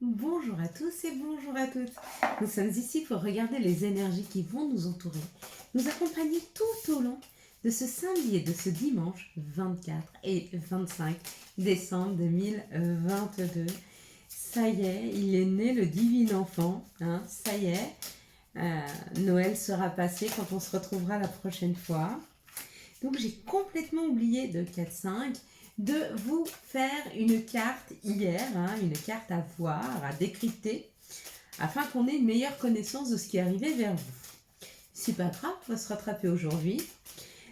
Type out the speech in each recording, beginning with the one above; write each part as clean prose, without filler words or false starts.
Bonjour à tous et bonjour à toutes. Nous sommes ici pour regarder les énergies qui vont nous entourer, nous accompagner tout au long de ce samedi et de ce dimanche 24 et 25 décembre 2022. Ça y est, il est né le divin enfant, hein, ça y est. Noël sera passé quand on se retrouvera la prochaine fois. Donc j'ai complètement oublié de 4-5 de vous faire une carte hier, hein, une carte à voir, à décrypter, afin qu'on ait une meilleure connaissance de ce qui est arrivé vers vous. C'est pas grave, on va se rattraper aujourd'hui.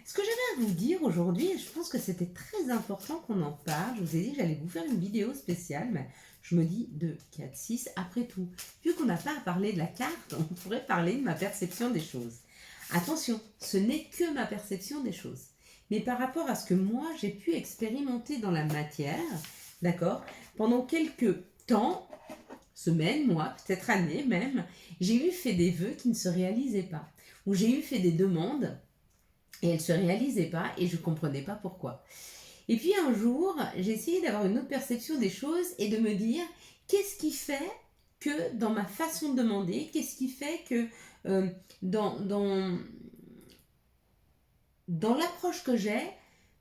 Ce que j'avais à vous dire aujourd'hui, et je pense que c'était très important qu'on en parle, je vous ai dit que j'allais vous faire une vidéo spéciale, mais je me dis 2, 4, 6, après tout, vu qu'on n'a pas à parler de la carte, on pourrait parler de ma perception des choses. Attention, ce n'est que ma perception des choses. Mais par rapport à ce que moi j'ai pu expérimenter dans la matière, d'accord, pendant quelques temps, semaines, mois, peut-être années même, j'ai eu fait des vœux qui ne se réalisaient pas. Ou j'ai eu fait des demandes et elles ne se réalisaient pas et je ne comprenais pas pourquoi. Et puis un jour, j'ai essayé d'avoir une autre perception des choses et de me dire qu'est-ce qui fait que dans ma façon de demander, qu'est-ce qui fait que euh, dans, dans, dans l'approche que j'ai,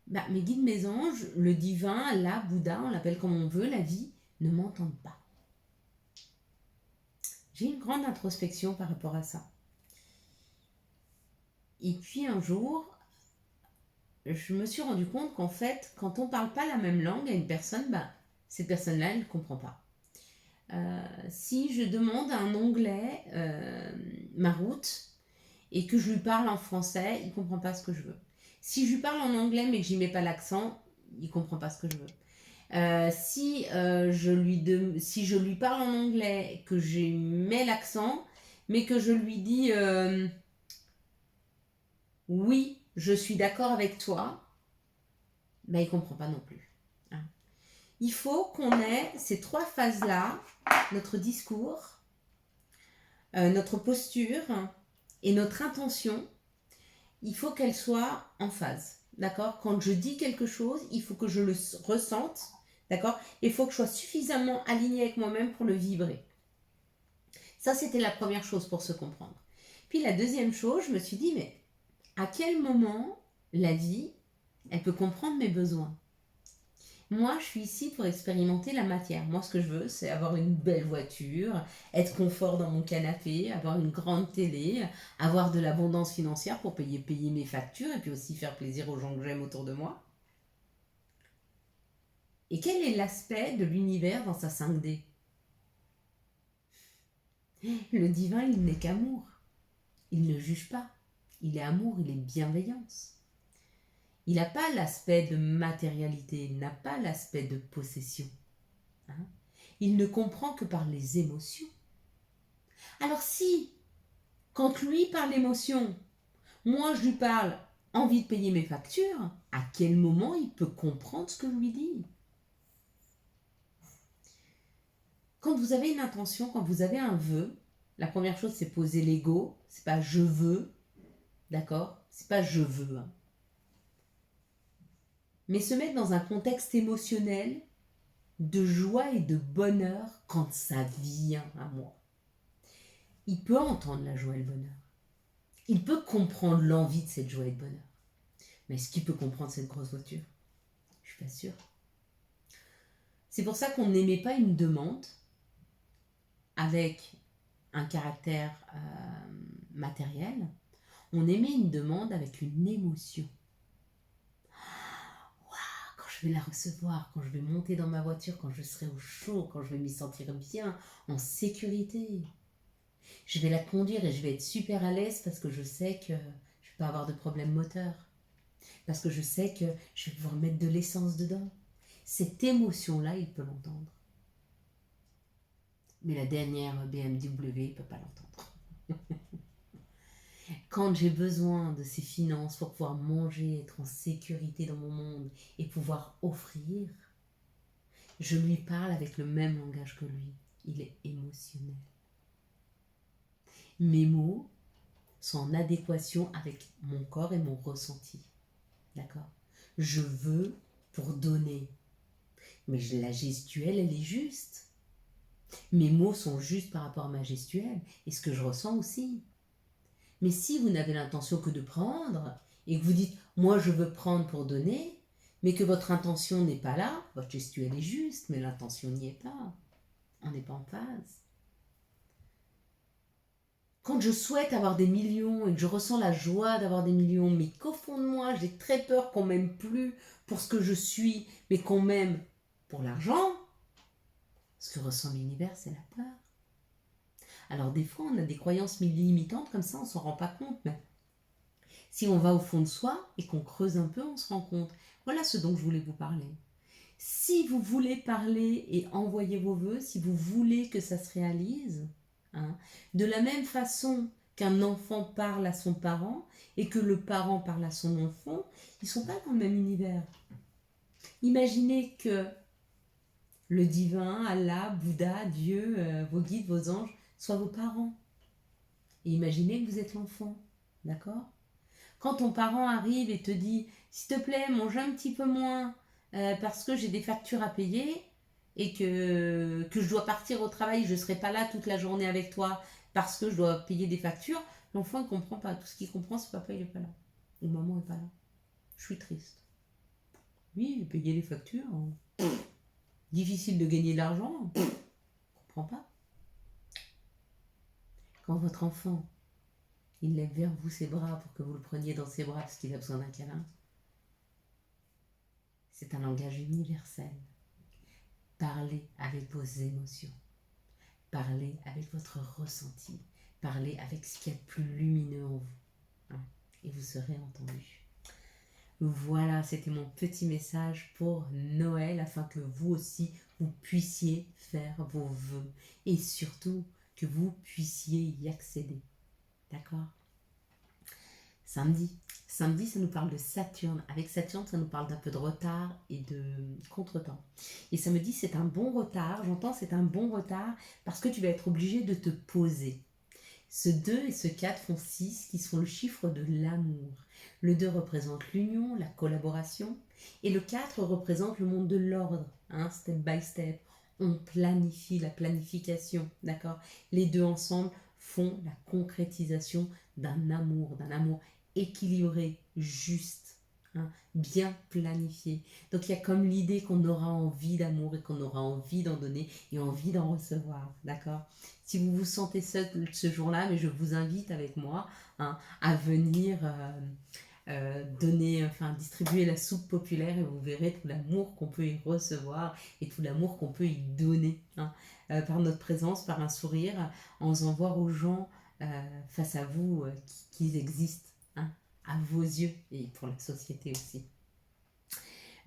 bah, mes guides, mes anges, le divin, la Bouddha, on l'appelle comme on veut, la vie, ne m'entendent pas. J'ai une grande introspection par rapport à ça. Et puis un jour, je me suis rendu compte qu'en fait, quand on ne parle pas la même langue à une personne, bah, cette personne-là, elle ne comprend pas. Si je demande à un Anglais ma route et que je lui parle en français, il ne comprend pas ce que je veux. Si je lui parle en anglais mais que j'y mets pas l'accent, il ne comprend pas ce que je veux. Si je lui parle en anglais, que je mets l'accent, mais que je lui dis oui, je suis d'accord avec toi, ben, il ne comprend pas non plus. Hein. Il faut qu'on ait ces trois phases-là, notre discours, notre posture et notre intention, il faut qu'elles soient en phase. D'accord. Quand je dis quelque chose, il faut que je le ressente. D'accord. Il faut que je sois suffisamment alignée avec moi-même pour le vibrer. Ça, c'était la première chose pour se comprendre. Puis la deuxième chose, je me suis dit, mais à quel moment la vie, elle peut comprendre mes besoins? Moi, je suis ici pour expérimenter la matière. Moi, ce que je veux, c'est avoir une belle voiture, être confort dans mon canapé, avoir une grande télé, avoir de l'abondance financière pour payer mes factures et puis aussi faire plaisir aux gens que j'aime autour de moi. Et quel est l'aspect de l'univers dans sa 5D? Le divin, il n'est qu'amour. Il ne juge pas. Il est amour, il est bienveillance. Il n'a pas l'aspect de matérialité, il n'a pas l'aspect de possession. Hein. Il ne comprend que par les émotions. Alors si, quand lui parle émotion, moi je lui parle envie de payer mes factures, à quel moment il peut comprendre ce que je lui dis? Quand vous avez une intention, quand vous avez un vœu, la première chose c'est poser l'ego, c'est pas je veux, d'accord? C'est pas je veux. Hein. Mais se mettre dans un contexte émotionnel de joie et de bonheur quand ça vient à moi. Il peut entendre la joie et le bonheur. Il peut comprendre l'envie de cette joie et de bonheur. Mais est-ce qu'il peut comprendre cette grosse voiture? Je suis pas sûre. C'est pour ça qu'on n'aimait pas une demande avec un caractère matériel. On aimait une demande avec une émotion. Quand je vais la recevoir, quand je vais monter dans ma voiture, quand je serai au chaud, quand je vais m'y sentir bien, en sécurité. Je vais la conduire et je vais être super à l'aise parce que je sais que je ne vais pas avoir de problème moteur. Parce que je sais que je vais pouvoir mettre de l'essence dedans. Cette émotion-là, il peut l'entendre. Mais la dernière BMW, il ne peut pas l'entendre. Quand j'ai besoin de ces finances pour pouvoir manger, être en sécurité dans mon monde et pouvoir offrir, je lui parle avec le même langage que lui. Il est émotionnel. Mes mots sont en adéquation avec mon corps et mon ressenti. D'accord. Je veux pour donner. Mais la gestuelle, elle est juste. Mes mots sont justes par rapport à ma gestuelle et ce que je ressens aussi. Mais si vous n'avez l'intention que de prendre et que vous dites « moi je veux prendre pour donner », mais que votre intention n'est pas là, votre gestuelle est juste, mais l'intention n'y est pas. On n'est pas en phase. Quand je souhaite avoir des millions et que je ressens la joie d'avoir des millions, mais qu'au fond de moi, j'ai très peur qu'on m'aime plus pour ce que je suis, mais qu'on m'aime pour l'argent, ce que ressent l'univers, c'est la peur. Alors des fois, on a des croyances limitantes comme ça, on s'en rend pas compte, mais si on va au fond de soi et qu'on creuse un peu, on se rend compte. Voilà ce dont je voulais vous parler. Si vous voulez parler et envoyer vos vœux, si vous voulez que ça se réalise, hein, de la même façon qu'un enfant parle à son parent et que le parent parle à son enfant, ils ne sont pas dans le même univers. Imaginez que le divin, Allah, Bouddha, Dieu, vos guides, vos anges, soient vos parents. Et imaginez que vous êtes l'enfant, d'accord ? Quand ton parent arrive et te dit « S'il te plaît, mange un petit peu moins parce que j'ai des factures à payer et que je dois partir au travail, je ne serai pas là toute la journée avec toi parce que je dois payer des factures », l'enfant ne comprend pas. Tout ce qu'il comprend, c'est papa, il n'est pas là. Ou maman n'est pas là. Je suis triste. Oui, payer les factures. Difficile de gagner de l'argent. Je ne comprends pas. Quand votre enfant, il lève vers vous ses bras pour que vous le preniez dans ses bras parce qu'il a besoin d'un câlin, c'est un langage universel. Parlez avec vos émotions. Parlez avec votre ressenti. Parlez avec ce qu'il y a de plus lumineux en vous. Hein, et vous serez entendu. Voilà, c'était mon petit message pour Noël afin que vous aussi, vous puissiez faire vos vœux. Et surtout, que vous puissiez y accéder. D'accord ? Samedi, ça nous parle de Saturne. Avec Saturne, ça nous parle d'un peu de retard et de contretemps. Et ça me dit c'est un bon retard, j'entends c'est un bon retard parce que tu vas être obligé de te poser. Ce 2 et ce 4 font 6 qui sont le chiffre de l'amour. Le 2 représente l'union, la collaboration et le 4 représente le monde de l'ordre, hein, step by step. On planifie, la planification, d'accord ? Les deux ensemble font la concrétisation d'un amour équilibré, juste, hein, bien planifié. Donc il y a comme l'idée qu'on aura envie d'amour et qu'on aura envie d'en donner et envie d'en recevoir, d'accord ? Si vous vous sentez seul ce jour-là, mais je vous invite avec moi, hein, à venir distribuer la soupe populaire et vous verrez tout l'amour qu'on peut y recevoir et tout l'amour qu'on peut y donner, hein, par notre présence, par un sourire, en faisant voir aux gens face à vous qu'ils existent, hein, à vos yeux et pour la société aussi.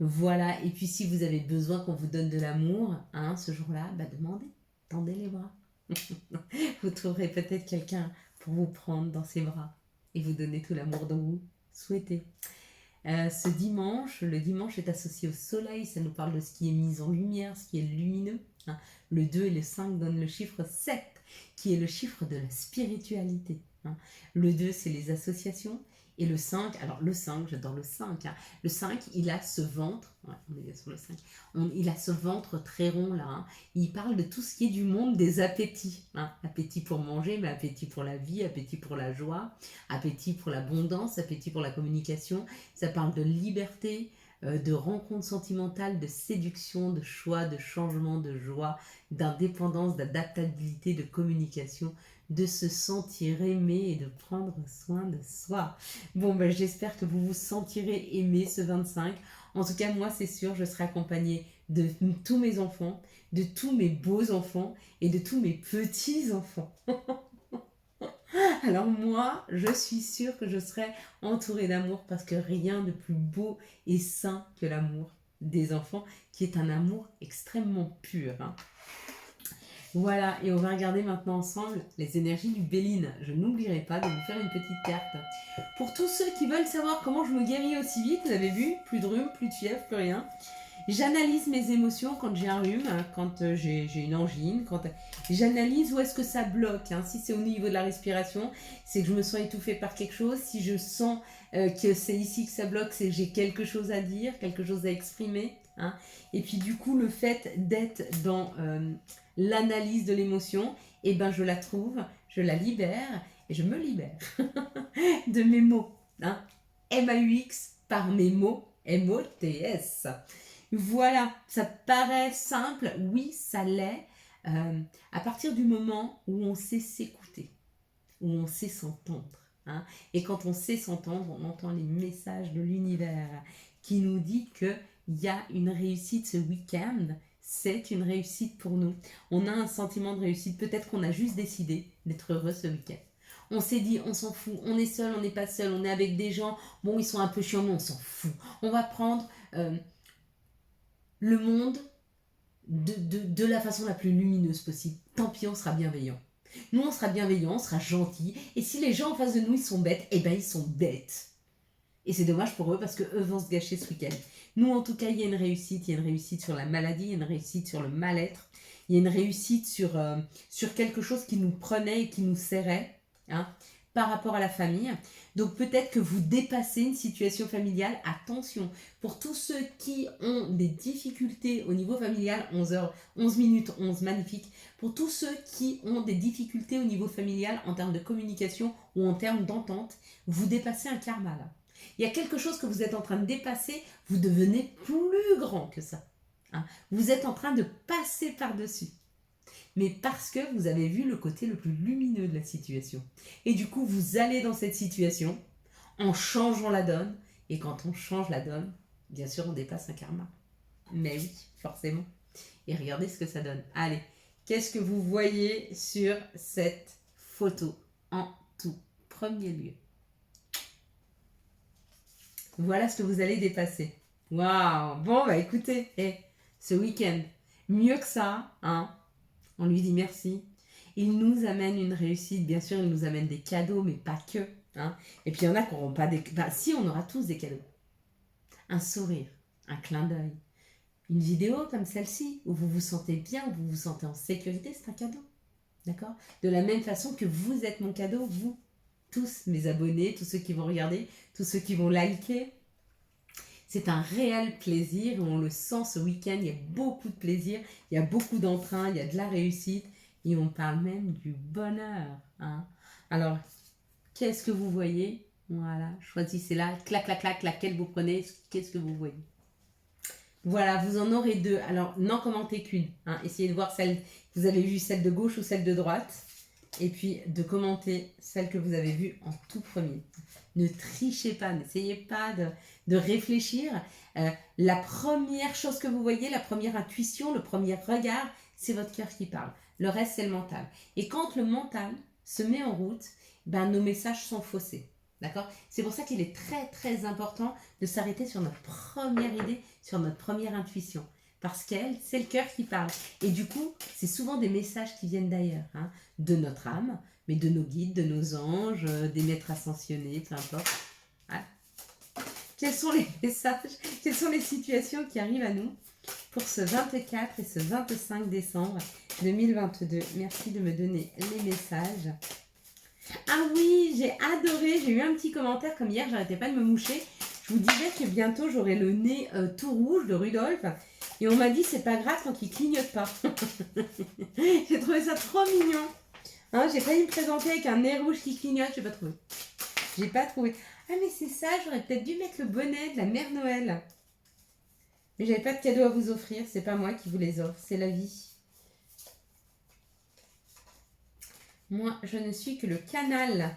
Voilà, et puis si vous avez besoin qu'on vous donne de l'amour, hein, ce jour-là, demandez, tendez les bras. Vous trouverez peut-être quelqu'un pour vous prendre dans ses bras et vous donner tout l'amour dont vous souhaitez. Ce dimanche, le dimanche est associé au soleil, ça nous parle de ce qui est mis en lumière, ce qui est lumineux. Hein. Le 2 et le 5 donnent le chiffre 7, qui est le chiffre de la spiritualité. Hein. Le 2, c'est les associations. Et le 5, alors le 5, j'adore le 5. Hein. Le 5, il a ce ventre, ouais, on est bien sur le 5, il a ce ventre très rond là. Hein. Il parle de tout ce qui est du monde des appétits. Hein. Appétit pour manger, mais appétit pour la vie, appétit pour la joie, appétit pour l'abondance, appétit pour la communication. Ça parle de liberté, de rencontre sentimentale, de séduction, de choix, de changement, de joie, d'indépendance, d'adaptabilité, de communication, de se sentir aimé et de prendre soin de soi. Bon, j'espère que vous vous sentirez aimé ce 25. En tout cas, moi, c'est sûr, je serai accompagnée de tous mes enfants, de tous mes beaux-enfants et de tous mes petits-enfants. Alors moi, je suis sûre que je serai entourée d'amour parce que rien de plus beau et sain que l'amour des enfants, qui est un amour extrêmement pur. Hein. Voilà, et on va regarder maintenant ensemble les énergies du Béline. Je n'oublierai pas de vous faire une petite carte. Pour tous ceux qui veulent savoir comment je me guéris aussi vite, vous avez vu, plus de rhume, plus de fièvre, plus rien. J'analyse mes émotions quand j'ai un rhume, quand j'ai une angine, quand j'analyse où est-ce que ça bloque. Hein. Si c'est au niveau de la respiration, c'est que je me sens étouffée par quelque chose. Si je sens que c'est ici que ça bloque, c'est que j'ai quelque chose à dire, quelque chose à exprimer. Hein. Et puis du coup, le fait d'être dans l'analyse de l'émotion, et ben je la trouve, je la libère et je me libère de mes mots. Hein. MAUX par mes mots, MOTS. Voilà, ça paraît simple, oui, ça l'est, à partir du moment où on sait s'écouter, où on sait s'entendre. Hein. Et quand on sait s'entendre, on entend les messages de l'univers qui nous dit qu'il y a une réussite ce week-end, c'est une réussite pour nous. On a un sentiment de réussite, peut-être qu'on a juste décidé d'être heureux ce week-end. On s'est dit, on s'en fout, on est seul, on n'est pas seul, on est avec des gens, bon, ils sont un peu chiants, mais on s'en fout. On va prendre le monde de la façon la plus lumineuse possible. Tant pis, on sera bienveillant. Nous, on sera bienveillant, on sera gentil. Et si les gens en face de nous, ils sont bêtes, eh ben, ils sont bêtes. Et c'est dommage pour eux parce qu'eux vont se gâcher ce week-end. Nous, en tout cas, il y a une réussite. Il y a une réussite sur la maladie, il y a une réussite sur le mal-être. Il y a une réussite sur quelque chose qui nous prenait et qui nous serrait. Hein, par rapport à la famille. Donc peut-être que vous dépassez une situation familiale. Attention, pour tous ceux qui ont des difficultés au niveau familial, 11h, 11 minutes 11, magnifique. Pour tous ceux qui ont des difficultés au niveau familial en termes de communication ou en termes d'entente, vous dépassez un karma là. Il y a quelque chose que vous êtes en train de dépasser, vous devenez plus grand que ça. Hein. Vous êtes en train de passer par-dessus. Mais parce que vous avez vu le côté le plus lumineux de la situation. Et du coup, vous allez dans cette situation en changeant la donne. Et quand on change la donne, bien sûr, on dépasse un karma. Mais oui, forcément. Et regardez ce que ça donne. Allez, qu'est-ce que vous voyez sur cette photo en tout premier lieu? Voilà ce que vous allez dépasser. Waouh! Bon, bah écoutez, ce week-end, mieux que ça, hein? On lui dit merci. Il nous amène une réussite. Bien sûr, il nous amène des cadeaux, mais pas que. Hein. Et puis, il y en a qui n'auront pas des... Bah, si, on aura tous des cadeaux. Un sourire, un clin d'œil. Une vidéo comme celle-ci, où vous vous sentez bien, où vous vous sentez en sécurité, c'est un cadeau. D'accord? De la même façon que vous êtes mon cadeau, vous. Tous mes abonnés, tous ceux qui vont regarder, tous ceux qui vont liker. C'est un réel plaisir, on le sent ce week-end, il y a beaucoup de plaisir, il y a beaucoup d'entrain, il y a de la réussite et on parle même du bonheur. Hein. Alors, qu'est-ce que vous voyez? Voilà, choisissez là, clac, clac, clac, laquelle vous prenez, qu'est-ce que vous voyez? Voilà, vous en aurez deux. Alors, n'en commentez qu'une. Hein. Essayez de voir celle, vous avez vu celle de gauche ou celle de droite. Et puis, de commenter celle que vous avez vue en tout premier. Ne trichez pas, n'essayez pas de réfléchir. La première chose que vous voyez, la première intuition, le premier regard, c'est votre cœur qui parle. Le reste, c'est le mental. Et quand le mental se met en route, ben, nos messages sont faussés. D'accord? C'est pour ça qu'il est très très important de s'arrêter sur notre première idée, sur notre première intuition. Parce qu'elle, c'est le cœur qui parle. Et du coup, c'est souvent des messages qui viennent d'ailleurs, hein, de notre âme, mais de nos guides, de nos anges, des maîtres ascensionnés, peu importe. Voilà. Quels sont les messages, quelles sont les situations qui arrivent à nous pour ce 24 et ce 25 décembre 2022? Merci de me donner les messages. Ah oui, j'ai adoré, j'ai eu un petit commentaire comme hier, j'arrêtais pas de me moucher. Je vous disais que bientôt j'aurai le nez tout rouge de Rudolph. Et on m'a dit c'est pas grave quand il clignote pas. J'ai trouvé ça trop mignon. Hein, j'ai failli me présenter avec un nez rouge qui clignote, j'ai pas trouvé. J'ai pas trouvé. Ah mais c'est ça, j'aurais peut-être dû mettre le bonnet de la mère Noël. Mais j'avais pas de cadeau à vous offrir, c'est pas moi qui vous les offre, c'est la vie. Moi, je ne suis que le canal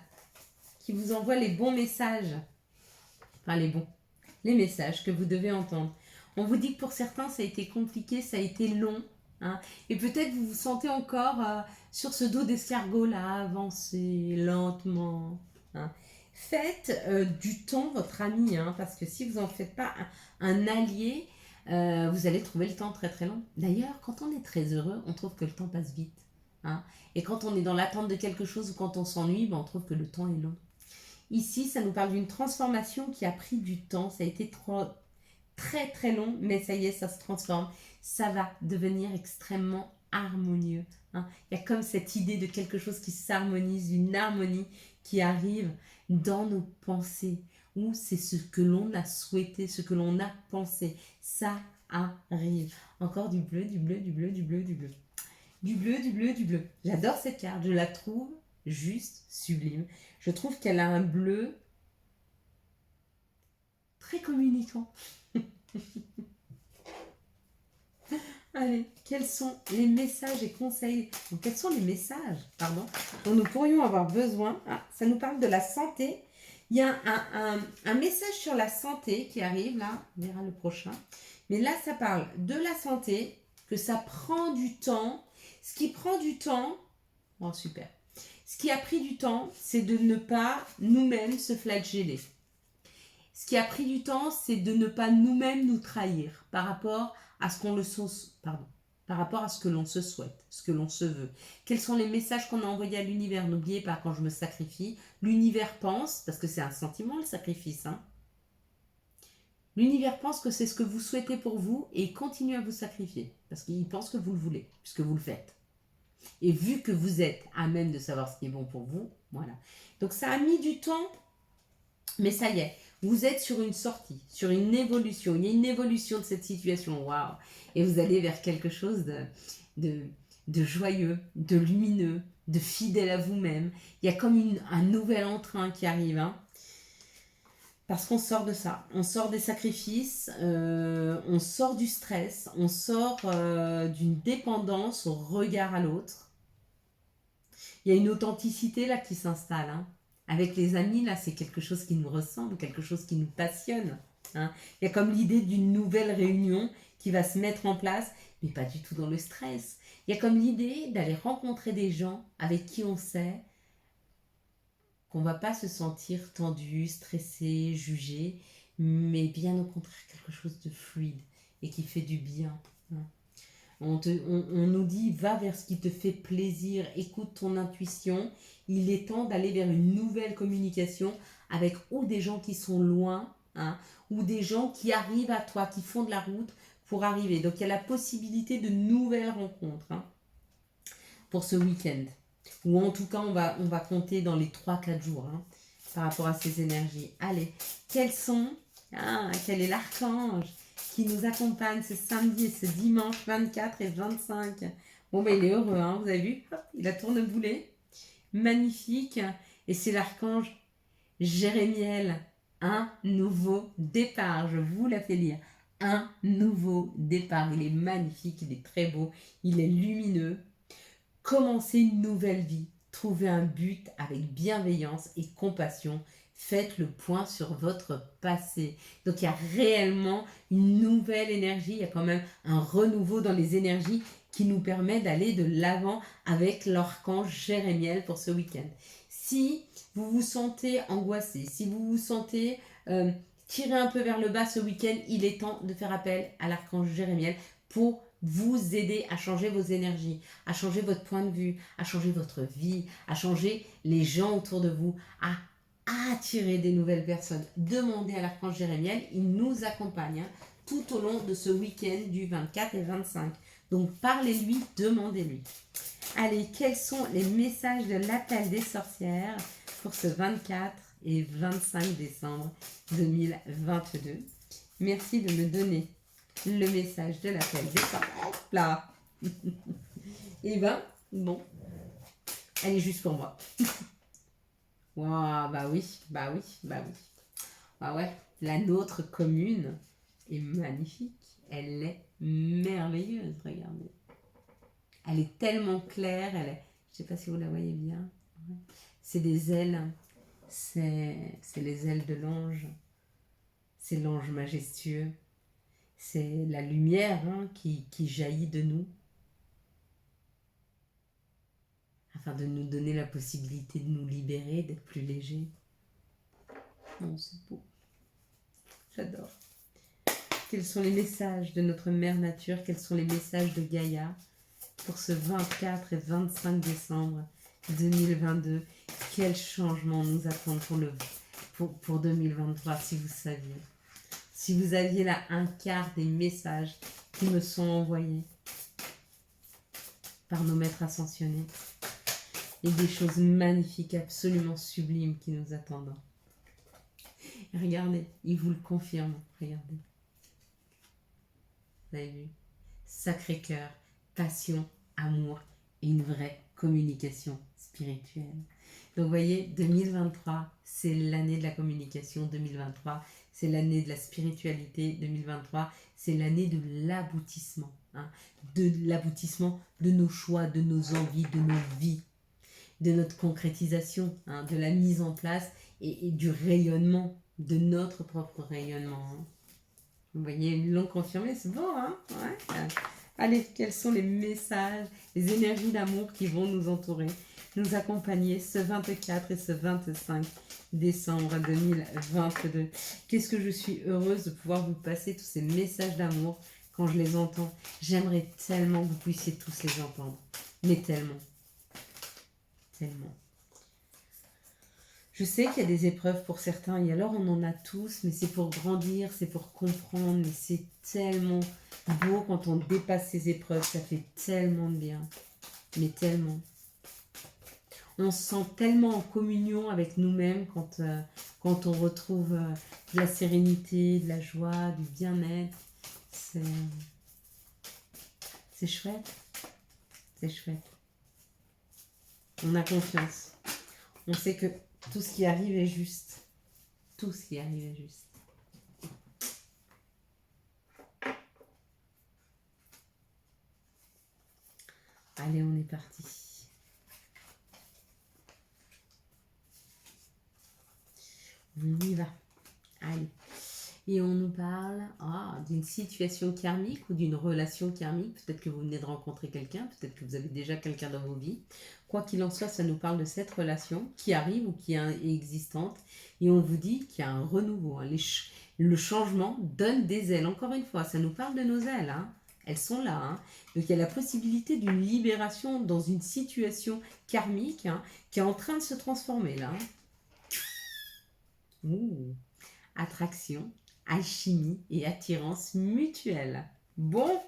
qui vous envoie les bons messages. Enfin, les messages que vous devez entendre. On vous dit que pour certains, ça a été compliqué, ça a été long. Hein, et peut-être vous vous sentez encore sur ce dos d'escargot là, avancer lentement. Hein. Faites du temps votre ami, hein, parce que si vous n'en faites pas un allié, vous allez trouver le temps très très long. D'ailleurs, quand on est très heureux, on trouve que le temps passe vite. Hein. Et quand on est dans l'attente de quelque chose ou quand on s'ennuie, ben on trouve que le temps est long. Ici, ça nous parle d'une transformation qui a pris du temps. Ça a été très très long, mais ça y est, ça se transforme. Ça va devenir extrêmement harmonieux. Hein. Il y a comme cette idée de quelque chose qui s'harmonise, une harmonie qui arrive dans nos pensées, où c'est ce que l'on a souhaité, ce que l'on a pensé. Ça arrive. Encore du bleu, du bleu, du bleu, du bleu, du bleu. Du bleu, du bleu, du bleu. J'adore cette carte, je la trouve juste sublime. Je trouve qu'elle a un bleu très communicant. Allez, quels sont les messages et conseils, donc, quels sont les messages, pardon, dont nous pourrions avoir besoin? Ça nous parle de la santé. Il y a un message sur la santé qui arrive, là, on verra le prochain. Mais là, ça parle de la santé, que ça prend du temps. Ce qui prend du temps, oh super. Ce qui a pris du temps, c'est de ne pas nous-mêmes se flageller. Ce qui a pris du temps, c'est de ne pas nous-mêmes nous trahir par rapport à ce par rapport à ce que l'on se souhaite, ce que l'on se veut. Quels sont les messages qu'on a envoyés à l'univers? N'oubliez pas, quand je me sacrifie, l'univers pense, parce que c'est un sentiment le sacrifice, l'univers pense que c'est ce que vous souhaitez pour vous et continue à vous sacrifier, parce qu'il pense que vous le voulez, puisque vous le faites. Et vu que vous êtes à même de savoir ce qui est bon pour vous, voilà. Donc ça a mis du temps, mais ça y est, vous êtes sur une sortie, sur une évolution. Il y a une évolution de cette situation, waouh. Et vous allez vers quelque chose de joyeux, de lumineux, de fidèle à vous-même. Il y a comme un nouvel entrain qui arrive, parce qu'on sort de ça. On sort des sacrifices, on sort du stress, on sort d'une dépendance au regard à l'autre. Il y a une authenticité là qui s'installe, Avec les amis, là, c'est quelque chose qui nous ressemble, quelque chose qui nous passionne. Il y a comme l'idée d'une nouvelle réunion qui va se mettre en place, mais pas du tout dans le stress. Il y a comme l'idée d'aller rencontrer des gens avec qui on sait qu'on ne va pas se sentir tendu, stressé, jugé, mais bien au contraire quelque chose de fluide et qui fait du bien. On nous dit, va vers ce qui te fait plaisir, écoute ton intuition. Il est temps d'aller vers une nouvelle communication avec ou des gens qui sont loin, ou des gens qui arrivent à toi, qui font de la route pour arriver. Donc il y a la possibilité de nouvelles rencontres pour ce week-end. Ou en tout cas, on va compter dans les 3-4 jours par rapport à ces énergies. Allez, quel est l'archange qui nous accompagne ce samedi et ce dimanche 24 et 25. Bon, ben, il est heureux, vous avez vu? Hop, il a tourneboulé. Magnifique. Et c'est l'archange Jérémiel. Un nouveau départ. Je vous la fais lire. Un nouveau départ. Il est magnifique, il est très beau, il est lumineux. Commencez une nouvelle vie. Trouvez un but avec bienveillance et compassion. Faites le point sur votre passé. Donc il y a réellement une nouvelle énergie, il y a quand même un renouveau dans les énergies qui nous permet d'aller de l'avant avec l'archange Jérémiel pour ce week-end. Si vous vous sentez angoissé, si vous vous sentez tiré un peu vers le bas ce week-end, il est temps de faire appel à l'archange Jérémiel pour vous aider à changer vos énergies, à changer votre point de vue, à changer votre vie, à changer les gens autour de vous, à attirer des nouvelles personnes. Demandez à l'archange Jérémiel, il nous accompagne tout au long de ce week-end du 24 et 25. Donc parlez-lui, demandez-lui. Allez, quels sont les messages de l'appel des sorcières pour ce 24 et 25 décembre 2022? Merci de me donner le message de l'appel des sorcières. Là. Et bon, elle est juste pour moi. Waouh, bah oui. Ah ouais, la nôtre commune est magnifique. Elle est merveilleuse, regardez. Elle est tellement claire, je ne sais pas si vous la voyez bien. C'est des ailes, c'est les ailes de l'ange. C'est l'ange majestueux. C'est la lumière qui jaillit de nous. Afin de nous donner la possibilité de nous libérer, d'être plus léger. Non, c'est beau. J'adore. Quels sont les messages de notre mère nature? Quels sont les messages de Gaïa pour ce 24 et 25 décembre 2022? Quels changements nous attendent pour 2023, si vous saviez? Si vous aviez là un quart des messages qui me sont envoyés par nos maîtres ascensionnés, et des choses magnifiques, absolument sublimes qui nous attendent. Et regardez, il vous le confirme. Regardez. Vous avez vu? Sacré-Cœur, passion, amour, et une vraie communication spirituelle. Donc vous voyez, 2023, c'est l'année de la communication. 2023, c'est l'année de la spiritualité. 2023, c'est l'année de l'aboutissement. Hein, de l'aboutissement de nos choix, de nos envies, de nos vies, de notre concrétisation, hein, de la mise en place et du rayonnement, de notre propre rayonnement. Hein. Vous voyez, une longue confirmée, c'est beau, hein, ouais. Allez, quels sont les messages, les énergies d'amour qui vont nous entourer, nous accompagner ce 24 et ce 25 décembre 2022. Qu'est-ce que je suis heureuse de pouvoir vous passer tous ces messages d'amour quand je les entends. J'aimerais tellement que vous puissiez tous les entendre, mais tellement, tellement. Je sais qu'il y a des épreuves pour certains, et alors on en a tous, mais c'est pour grandir, c'est pour comprendre, mais c'est tellement beau quand on dépasse ces épreuves, ça fait tellement de bien, mais tellement. On se sent tellement en communion avec nous-mêmes quand on retrouve de la sérénité, de la joie, du bien-être. C'est chouette, c'est chouette. On a confiance. On sait que tout ce qui arrive est juste. Tout ce qui arrive est juste. Allez, on est parti. On y va. Allez. Et on nous parle d'une situation karmique ou d'une relation karmique. Peut-être que vous venez de rencontrer quelqu'un, peut-être que vous avez déjà quelqu'un dans vos vies. Quoi qu'il en soit, ça nous parle de cette relation qui arrive ou qui est existante. Et on vous dit qu'il y a un renouveau. Hein. Le changement donne des ailes. Encore une fois, ça nous parle de nos ailes. Hein. Elles sont là. Hein. Donc il y a la possibilité d'une libération dans une situation karmique qui est en train de se transformer là. Ouh. Attraction, alchimie et attirance mutuelle. Bon,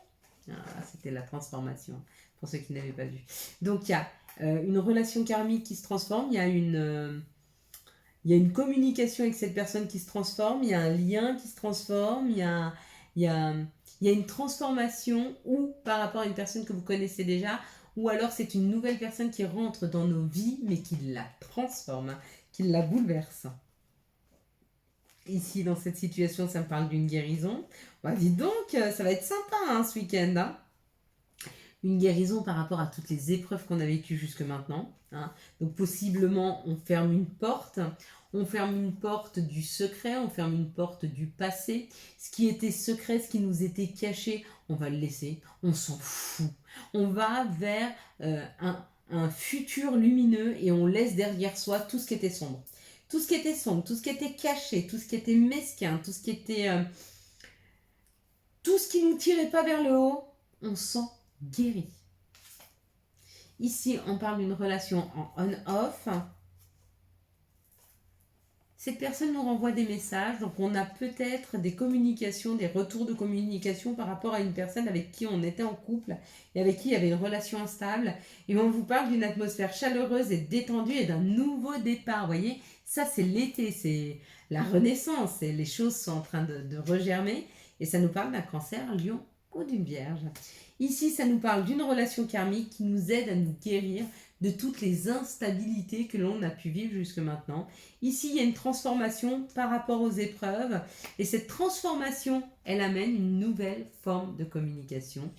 c'était la transformation pour ceux qui n'avaient pas vu. Donc il y a une relation karmique qui se transforme, il y a une communication avec cette personne qui se transforme, il y a un lien qui se transforme, il y a une transformation ou par rapport à une personne que vous connaissez déjà, ou alors c'est une nouvelle personne qui rentre dans nos vies mais qui la transforme, qui la bouleverse. Ici, dans cette situation, ça me parle d'une guérison. Bah, dis donc, ça va être sympa ce week-end. Hein. Une guérison par rapport à toutes les épreuves qu'on a vécues jusque maintenant. Hein. Donc, possiblement, on ferme une porte. On ferme une porte du secret, on ferme une porte du passé. Ce qui était secret, ce qui nous était caché, on va le laisser. On s'en fout. On va vers un futur lumineux et on laisse derrière soi tout ce qui était sombre. Tout ce qui était sombre, tout ce qui était caché, tout ce qui était mesquin, tout ce qui était... tout ce qui ne nous tirait pas vers le haut, on s'en guérit. Ici, on parle d'une relation en on-off. Cette personne nous renvoie des messages, donc on a peut-être des communications, des retours de communication par rapport à une personne avec qui on était en couple et avec qui il y avait une relation instable. Et on vous parle d'une atmosphère chaleureuse et détendue et d'un nouveau départ. Vous voyez, ça c'est l'été, c'est la renaissance et les choses sont en train de regermer. Et ça nous parle d'un cancer, lion ou d'une vierge. Ici, ça nous parle d'une relation karmique qui nous aide à nous guérir de toutes les instabilités que l'on a pu vivre jusque maintenant. Ici, il y a une transformation par rapport aux épreuves. Et cette transformation, elle amène une nouvelle forme de communication.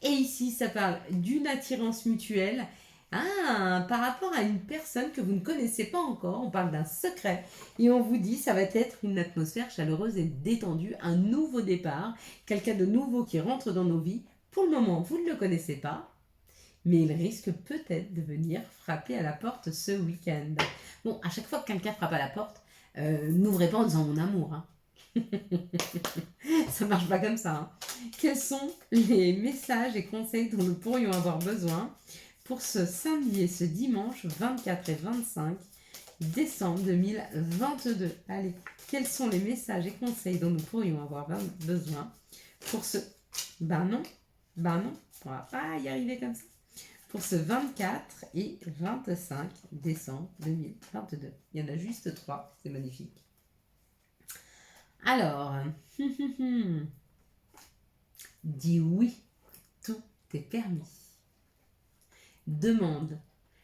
Et ici, ça parle d'une attirance mutuelle. Par rapport à une personne que vous ne connaissez pas encore, on parle d'un secret. Et on vous dit, ça va être une atmosphère chaleureuse et détendue, un nouveau départ, quelqu'un de nouveau qui rentre dans nos vies. Pour le moment, vous ne le connaissez pas, mais il risque peut-être de venir frapper à la porte ce week-end. Bon, à chaque fois que quelqu'un frappe à la porte, n'ouvrez pas en disant mon amour. Hein. Ça marche pas comme ça. Hein. Quels sont les messages et conseils dont nous pourrions avoir besoin pour ce samedi et ce dimanche 24 et 25 décembre 2022? Allez, quels sont les messages et conseils dont nous pourrions avoir besoin pour ce... Ben non, on va pas y arriver comme ça. Pour ce 24 et 25 décembre 2022. Il y en a juste 3, c'est magnifique. Alors, dis oui, tout est permis. Demande.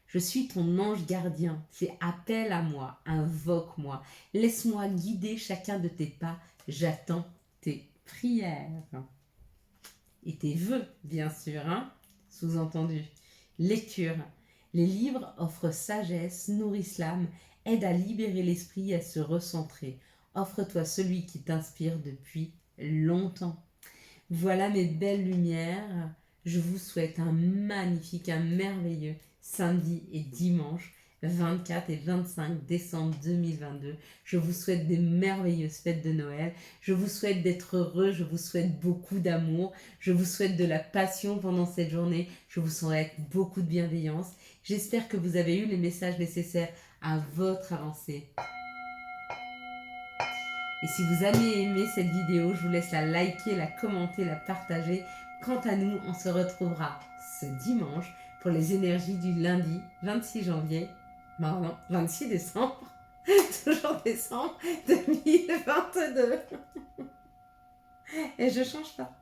Je suis ton ange gardien. Fais appel à moi, invoque-moi. Laisse-moi guider chacun de tes pas. J'attends tes prières. Et tes vœux, bien sûr, hein? Sous-entendu. Lecture. Les livres offrent sagesse, nourrissent l'âme, aident à libérer l'esprit et à se recentrer. Offre-toi celui qui t'inspire depuis longtemps. Voilà mes belles lumières. Je vous souhaite un magnifique, un merveilleux samedi et dimanche 24 et 25 décembre 2022. Je vous souhaite des merveilleuses fêtes de Noël. Je vous souhaite d'être heureux. Je vous souhaite beaucoup d'amour. Je vous souhaite de la passion pendant cette journée. Je vous souhaite beaucoup de bienveillance. J'espère que vous avez eu les messages nécessaires à votre avancée. Et si vous avez aimé cette vidéo, je vous laisse la liker, la commenter, la partager. Quant à nous, on se retrouvera ce dimanche pour les énergies du lundi 26 janvier, non, 26 décembre, toujours décembre 2022. Et je change pas.